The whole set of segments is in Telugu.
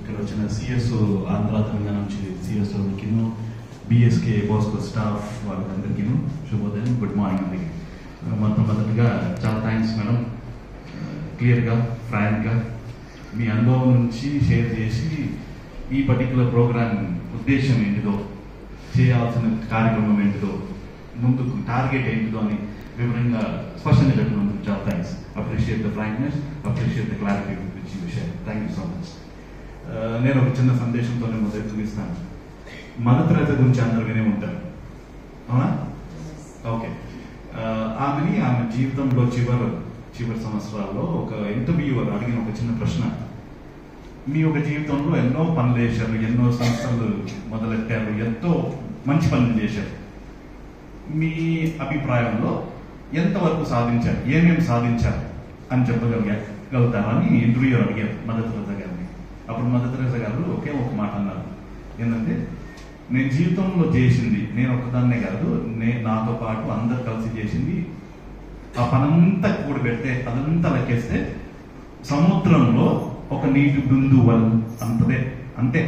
ఇక్కడ వచ్చిన సిఎస్ఓ ఆంధ్ర తెలంగాణ నుంచి సిఎస్ఓకిను బిఎస్కే బాస్కో స్టాఫ్ వాళ్ళందరికీను శుభోదయం, గుడ్ మార్నింగ్ అందరికీ. మొట్టమొదటిగా చాలా థ్యాంక్స్ మేడం, క్లియర్గా ఫ్రాంక్గా మీ అనుభవం నుంచి షేర్ చేసి ఈ పర్టికులర్ ప్రోగ్రామ్ ఉద్దేశం ఏంటిదో, చేయాల్సిన కార్యక్రమం ఏంటిదో, ముందుకు టార్గెట్ ఏంటిదో అని వివరంగా స్పష్టంగా చెప్పినందుకు చాలా thanks. Appreciate the frankness, appreciate the clarity which you share. Thank you so much. నేను ఒక చిన్న సందేశంతోనే మొదటి చూపిస్తాను. మదర్ తెరెసా గురించి అందరూ వినే ఉంటారు, అవునా? ఓకే. ఆమె జీవితంలో చివరి సంవత్సరాల్లో ఒక ఇంటర్వ్యూవర్ అడిగిన ఒక చిన్న ప్రశ్న, మీ యొక్క జీవితంలో ఎన్నో పనులు చేశారు, ఎన్నో సంస్థలు మొదలెట్టారు, ఎంతో మంచి పనులు చేశారు, మీ అభిప్రాయంలో ఎంతవరకు సాధించారు, ఏమేమి సాధించారు అని చెప్పగలుగుతారని ఇంటర్వ్యూవర్ అడిగారు మదర్ తెరెసా గారిని. అప్పుడు మదర్ తెరెసా గారు ఒకే ఒక మాట అన్నారు, ఏంటంటే నేను జీవితంలో చేసింది, నేను ఒక్కదాన్నే కాదు, నాతో పాటు అందరు కలిసి చేసింది, ఆ పనంతా కూడబెడితే అదంతా లెక్కేస్తే సముద్రంలో ఒక నీటి బిందువు అంతదే, అంతే.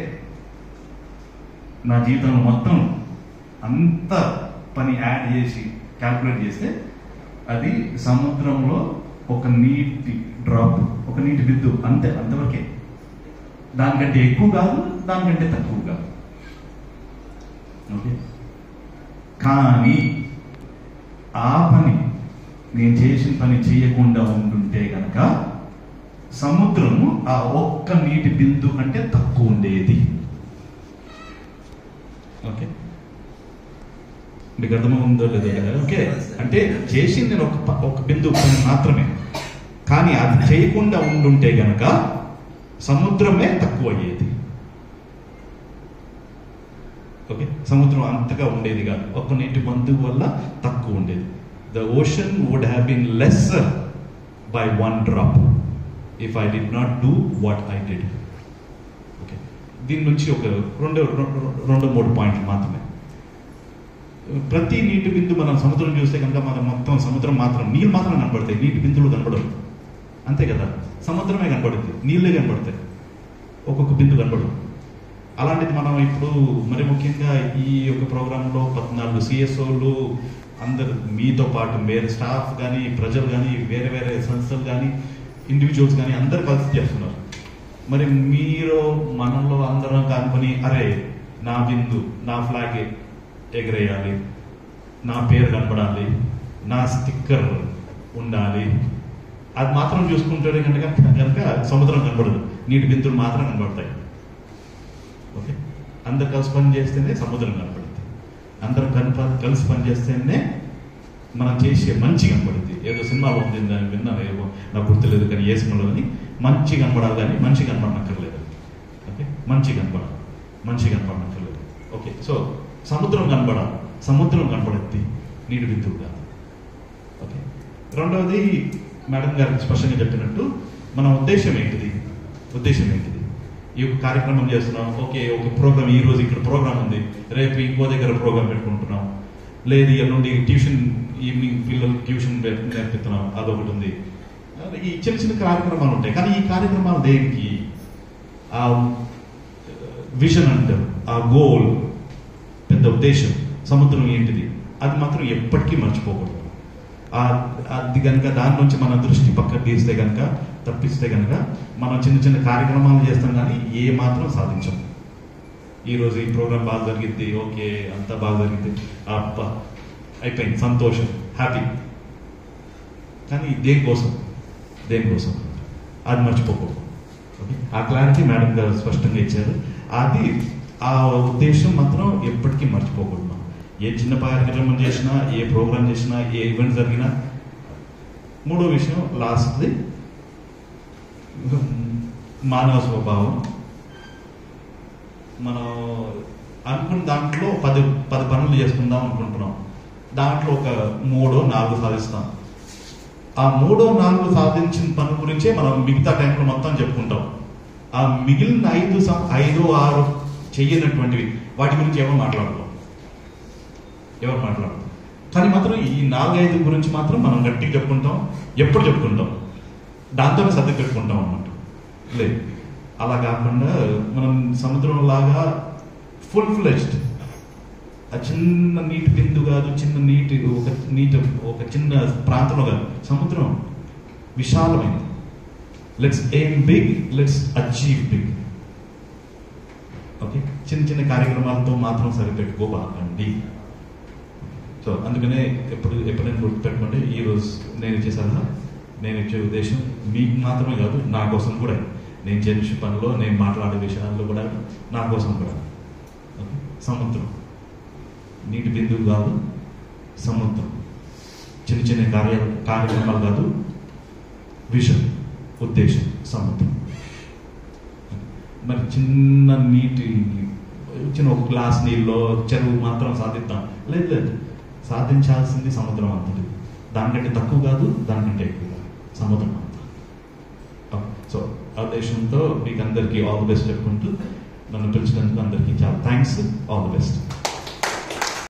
నా జీవితంలో మొత్తం అంత పని యాడ్ చేసి క్యాల్కులేట్ చేస్తే అది సముద్రంలో ఒక నీటి డ్రాప్, ఒక నీటి బిందువు, అంతే, అంతవరకే. దానికంటే ఎక్కువ కాదు, దానికంటే తక్కువ కాదు. ఓకే. కానీ ఆ పని, నేను చేసిన పని చేయకుండా ఉంటుంటే కనుక సముద్రము ఆ ఒక్క నీటి బిందు కంటే తక్కువ ఉండేది. ఓకే, మీకు అర్థమవుందో లేదో కదా? ఓకే, అంటే చేసింది నేను ఒక బిందు మాత్రమే, కానీ అది చేయకుండా ఉండుంటే గనక సముద్రమే తక్కువ అయ్యేది. ఓకే, సముద్రం అంతగా ఉండేది కాదు, ఒక్క నీటి బిందువు వల్ల తక్కువ ఉండేది. The ocean would have been lesser by one drop if I did not do what I did. Okay, దీని నుంచి ఒక రెండు మూడు పాయింట్లు మాత్రమే. ప్రతి నీటి బిందు మనం సముద్రం చూస్తే కనుక మనం మొత్తం సముద్రం మాత్రం, నీళ్ళు మాత్రం కనపడతాయి, నీటి బిందువులు కనపడవు, అంతే కదా? సముద్రమే కనపడుతుంది, నీళ్ళే కనపడతాయి, ఒక్కొక్క బిందు కనపడవు. అలాంటిది మనం ఇప్పుడు మరి ముఖ్యంగా ఈ యొక్క ప్రోగ్రాంలో 14 సిఎస్ఓలు అందరు మీతో పాటు, వేరే స్టాఫ్ కానీ, ప్రజలు కానీ, వేరే వేరే సంస్థలు కానీ, ఇండివిజువల్స్ కానీ అందరు కలిసి చేస్తున్నారు. మరి మీరు మనలో అందరం కనుకొని, అరే నా బిందు, నా ఫ్లాగ్ ఎగరేయాలి, నా పేరు కనపడాలి, నా స్టిక్కర్ ఉండాలి, అది మాత్రం చూసుకుంటాడే కనుక సముద్రం కనపడదు, నీటి బిందులు మాత్రం కనపడతాయి. ఓకే, అందరు కలిసి పని చేస్తేనే సముద్రం కనపడుతుంది, అందరూ కలిసి పని చేస్తేనే మనం చేసే మంచి కనపడుతుంది. ఏదో సినిమాలో ఉంది విన్నాను, ఏమో నాకు గుర్తులేదు, కానీ ఏ సినిమాలో కానీ మంచి కనపడాలి, కానీ మంచి కనపడనక్కర్లేదు. ఓకే, మంచి కనపడనక్కర్లేదు. ఓకే, సో సముద్రం కనపడుద్ది, నీటి బిందువు కాదు. ఓకే, రెండవది మేడం గారికి స్పష్టంగా చెప్పినట్టు మన ఉద్దేశం ఏంటిది, ఈ యొక్క కార్యక్రమం చేస్తున్నాం. ఓకే, ఒక ప్రోగ్రామ్, ఈ రోజు ఇక్కడ ప్రోగ్రామ్ ఉంది, రేపు ఇంకో దగ్గర ప్రోగ్రామ్ పెట్టుకుంటున్నాం, లేదు నుండి ట్యూషన్, ఈవినింగ్ పిల్లలకి ట్యూషన్ నేర్పిస్తున్నాం, అదొకటి ఉంది. ఈ చిన్న చిన్న కార్యక్రమాలు ఉంటాయి, కానీ ఈ కార్యక్రమాలు దేనికి? ఆ విజన్ అంటారు, ఆ గోల్, పెద్ద ఉద్దేశం, సముద్రం ఏంటిది, అది మాత్రం ఎప్పటికీ మర్చిపోకూడదు. అది కనుక దాని నుంచి మన దృష్టి పక్కకు తీస్తే కనుక, తప్పిస్తే కనుక మనం చిన్న చిన్న కార్యక్రమాలు చేస్తాం, కానీ ఏ మాత్రం సాధించాం. ఈరోజు ఈ ప్రోగ్రామ్ బాగా జరిగింది, ఓకే అంతా బాగా జరిగింది, అయిపోయింది, సంతోషం, హ్యాపీ, కానీ దేనికోసం అది మర్చిపోకూడదు. ఓకే, ఆ క్లారిటీ మేడం గారు స్పష్టంగా ఇచ్చారు. అది ఆ ఉద్దేశం మాత్రం ఎప్పటికీ మర్చిపోకూడదు. ఏ చిన్న కార్యక్రమం చేసినా, ఏ ప్రోగ్రామ్ చేసినా, ఏ ఈవెంట్ జరిగినా. మూడో విషయం, లాస్ట్ది, మానవ స్వభావం. మనం అనుకున్న దాంట్లో 10 పనులు చేసుకుందాం అనుకుంటున్నాం, దాంట్లో ఒక 3-4 సాధిస్తాం. ఆ 3-4 సాధించిన పనుల గురించే మనం మిగతా టైంలో మొత్తం చెప్పుకుంటాం. ఆ మిగిలిన 5-6 చెయ్యనటువంటివి, వాటి గురించి ఎవరు మాట్లాడరు. కానీ మాత్రం ఈ 4-5 గురించి మాత్రం మనం గట్టిగా చెప్పుకుంటాం, ఎప్పుడు చెప్పుకుంటాం, దాంతోనే సర్ది పెట్టుకుంటాం అన్నమాట. లేదు, అలా కాకుండా మనం సముద్రం లాగా ఫుల్ ఫ్లెజ్డ్, ఆ చిన్న నీటి బిందు కాదు, చిన్న నీటి ఒక చిన్న ప్రాంతంలో కాదు, సముద్రం విశాలమైంది. Let's aim big, let's achieve big. Okay, చిన్న చిన్న కార్యక్రమాలతో మాత్రం సరిపెట్టుకోబాకండి. సో అందుకనే ఎప్పుడైనా గుర్తుపెట్టుకోండి, ఈరోజు నేను ఇచ్చే సలహా, నేను ఇచ్చే ఉద్దేశం మీకు మాత్రమే కాదు, నా కోసం కూడా. నేను చేసే పనిలో, నేను మాట్లాడే విషయాల్లో కూడా నా కోసం కూడా. ఓకే, సముద్రం నీటి బిందువు కాదు, సముద్రం చిన్న చిన్న కార్యక్రమాలు కాదు, విషయం, ఉద్దేశం సముద్రం. మరి చిన్న ఒక గ్లాస్ నీళ్ళలో చెరువు మాత్రం సాధిద్దాం, లేదు, సాధించాల్సింది సముద్రం అంతటి. దానికంటే తక్కువ కాదు, దానికంటే ఎక్కువ కాదు, సముద్రం అంతా. సో ఆ ఉద్దేశంతో మీకు అందరికీ ఆల్ ది బెస్ట్ చెప్పుకుంటూ, నన్ను పిలిచినందుకు అందరికీ చాలా థ్యాంక్స్. All the best.